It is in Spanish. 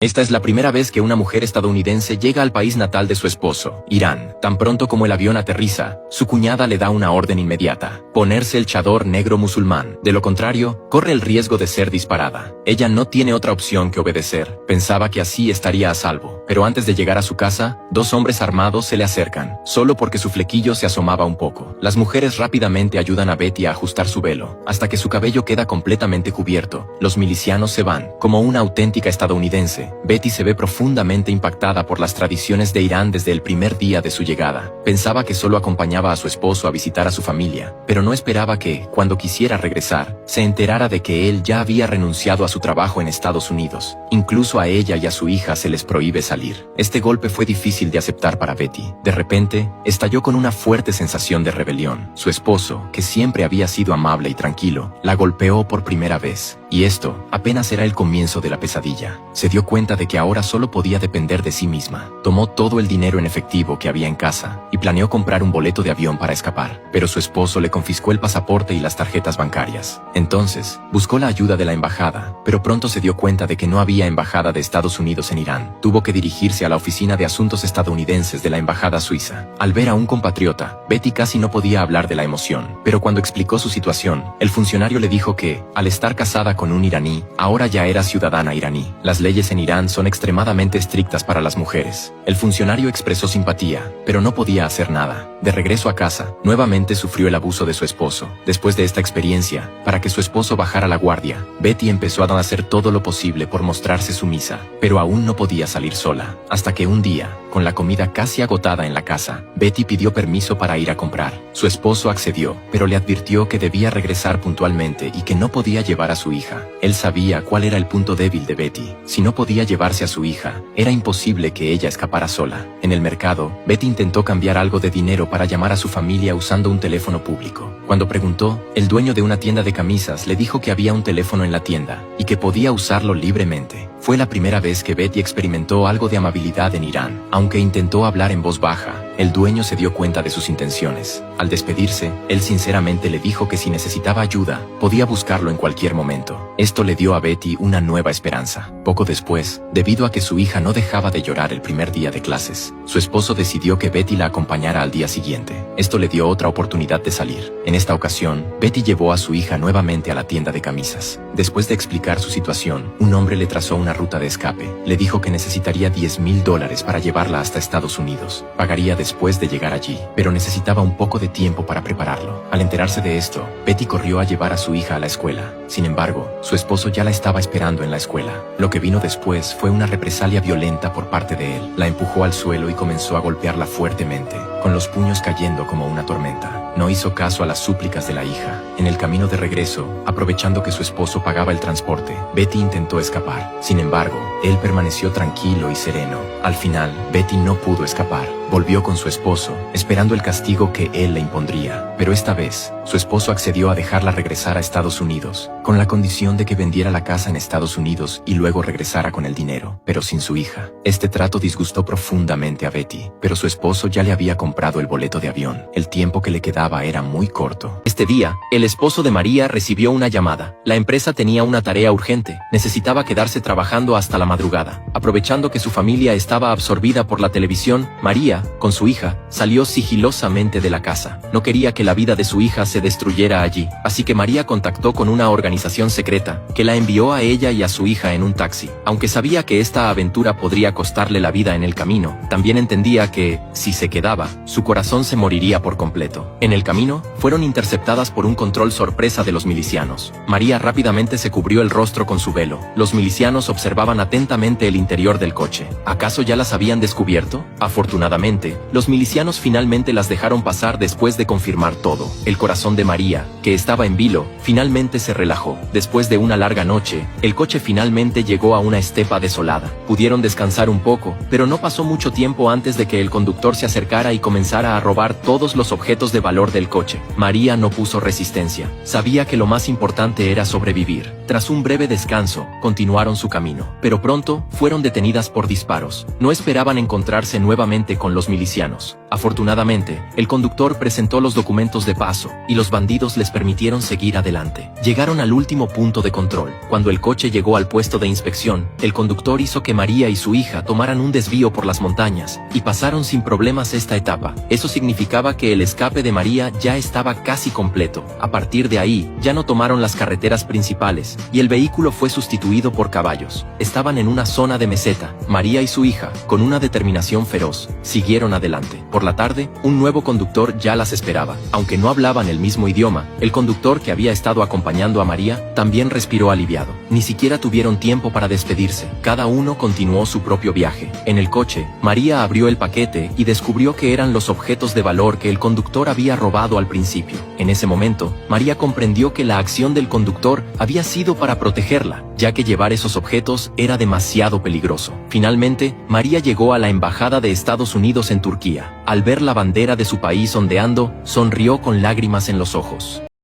Esta es la primera vez que una mujer estadounidense llega al país natal de su esposo, Irán. Tan pronto como el avión aterriza, su cuñada le da una orden inmediata: ponerse el chador negro musulmán. De lo contrario, corre el riesgo de ser disparada. Ella no tiene otra opción que obedecer. Pensaba que así estaría a salvo. Pero antes de llegar a su casa, dos hombres armados se le acercan, solo porque su flequillo se asomaba un poco. Las mujeres rápidamente ayudan a Betty a ajustar su velo, hasta que su cabello queda completamente cubierto. Los milicianos se van. Como una auténtica estadounidense, Betty se ve profundamente impactada por las tradiciones de Irán desde el primer día de su llegada. Pensaba que solo acompañaba a su esposo a visitar a su familia, pero no esperaba que, cuando quisiera regresar, se enterara de que él ya había renunciado a su trabajo en Estados Unidos. Incluso a ella y a su hija se les prohíbe salir. Este golpe fue difícil de aceptar para Betty. De repente, estalló con una fuerte sensación de rebelión. Su esposo, que siempre había sido amable y tranquilo, la golpeó por primera vez. Y esto apenas era el comienzo de la pesadilla. Se dio cuenta de que ahora solo podía depender de sí misma. Tomó todo el dinero en efectivo que había en casa y planeó comprar un boleto de avión para escapar, pero su esposo le confiscó el pasaporte y las tarjetas bancarias. Entonces, buscó la ayuda de la embajada, pero pronto se dio cuenta de que no había embajada de Estados Unidos en Irán. Tuvo que dirigirse a la oficina de asuntos estadounidenses de la embajada suiza. Al ver a un compatriota, Betty casi no podía hablar de la emoción, pero cuando explicó su situación, el funcionario le dijo que, al estar casada con un iraní, ahora ya era ciudadana iraní. Las leyes en Irán son extremadamente estrictas para las mujeres. El funcionario expresó simpatía, pero no podía hacer nada. De regreso a casa, nuevamente sufrió el abuso de su esposo. Después de esta experiencia, para que su esposo bajara la guardia, Betty empezó a hacer todo lo posible por mostrarse sumisa, pero aún no podía salir sola. Hasta que un día, con la comida casi agotada en la casa, Betty pidió permiso para ir a comprar. Su esposo accedió, pero le advirtió que debía regresar puntualmente y que no podía llevar a su hija. Él sabía cuál era el punto débil de Betty. Si no podía llevarse a su hija, era imposible que ella escapara sola. En el mercado, Betty intentó cambiar algo de dinero para llamar a su familia usando un teléfono público. Cuando preguntó, el dueño de una tienda de camisas le dijo que había un teléfono en la tienda y que podía usarlo libremente. Fue la primera vez que Betty experimentó algo de amabilidad en Irán. Aunque intentó hablar en voz baja, el dueño se dio cuenta de sus intenciones. Al despedirse, él sinceramente le dijo que si necesitaba ayuda, podía buscarlo en cualquier momento. Esto le dio a Betty una nueva esperanza. Poco después, debido a que su hija no dejaba de llorar el primer día de clases, su esposo decidió que Betty la acompañara al día siguiente. Esto le dio otra oportunidad de salir. En esta ocasión, Betty llevó a su hija nuevamente a la tienda de camisas. Después de explicar su situación, un hombre le trazó una ruta de escape. Le dijo que necesitaría $10,000 para llevarla hasta Estados Unidos. Pagaría después de llegar allí, pero necesitaba un poco de tiempo para prepararlo. Al enterarse de esto, Betty corrió a llevar a su hija a la escuela. Sin embargo, su esposo ya la estaba esperando en la escuela. Lo que vino después fue una represalia violenta por parte de él. La empujó al suelo y comenzó a golpearla fuertemente, con los puños cayendo como una tormenta. No hizo caso a las súplicas de la hija. En el camino de regreso, aprovechando que su esposo pagaba el transporte, Betty intentó escapar. Sin embargo, él permaneció tranquilo y sereno. Al final, Betty no pudo escapar. Volvió con su esposo, esperando el castigo que él le impondría. Pero esta vez, su esposo accedió a dejarla regresar a Estados Unidos, con la condición de que vendiera la casa en Estados Unidos y luego regresara con el dinero, pero sin su hija. Este trato disgustó profundamente a Betty, pero su esposo ya le había comprado el boleto de avión. El tiempo que le quedaba era muy corto. Este día, el esposo de María recibió una llamada. La empresa tenía una tarea urgente. Necesitaba quedarse trabajando hasta la madrugada. Aprovechando que su familia estaba absorbida por la televisión, María, con su hija, salió sigilosamente de la casa. No quería que la vida de su hija se destruyera allí, así que María contactó con una organización secreta, que la envió a ella y a su hija en un taxi. Aunque sabía que esta aventura podría costarle la vida en el camino, también entendía que, si se quedaba, su corazón se moriría por completo. En el camino, fueron interceptadas por un control sorpresa de los milicianos. María rápidamente se cubrió el rostro con su velo. Los milicianos observaban atentamente el interior del coche. ¿Acaso ya las habían descubierto? Afortunadamente, los milicianos finalmente las dejaron pasar después de confirmar todo. El corazón de María, que estaba en vilo, finalmente se relajó. Después de una larga noche, el coche finalmente llegó a una estepa desolada. Pudieron descansar un poco, pero no pasó mucho tiempo antes de que el conductor se acercara y comenzara comenzara a robar todos los objetos de valor del coche. María no puso resistencia. Sabía que lo más importante era sobrevivir. Tras un breve descanso, continuaron su camino. Pero pronto, fueron detenidas por disparos. No esperaban encontrarse nuevamente con los milicianos. Afortunadamente, el conductor presentó los documentos de paso, y los bandidos les permitieron seguir adelante. Llegaron al último punto de control. Cuando el coche llegó al puesto de inspección, el conductor hizo que María y su hija tomaran un desvío por las montañas, y pasaron sin problemas esta etapa. Eso significaba que el escape de María ya estaba casi completo. A partir de ahí, ya no tomaron las carreteras principales, y el vehículo fue sustituido por caballos. Estaban en una zona de meseta. María y su hija, con una determinación feroz, siguieron adelante. Por la tarde, un nuevo conductor ya las esperaba. Aunque no hablaban el mismo idioma, el conductor que había estado acompañando a María también respiró aliviado. Ni siquiera tuvieron tiempo para despedirse. Cada uno continuó su propio viaje. En el coche, María abrió el paquete y descubrió que eran los objetos de valor que el conductor había robado al principio. En ese momento, María comprendió que la acción del conductor había sido para protegerla, ya que llevar esos objetos era demasiado peligroso. Finalmente, María llegó a la embajada de Estados Unidos en Turquía. Al ver la bandera de su país ondeando, sonrió con lágrimas en los ojos.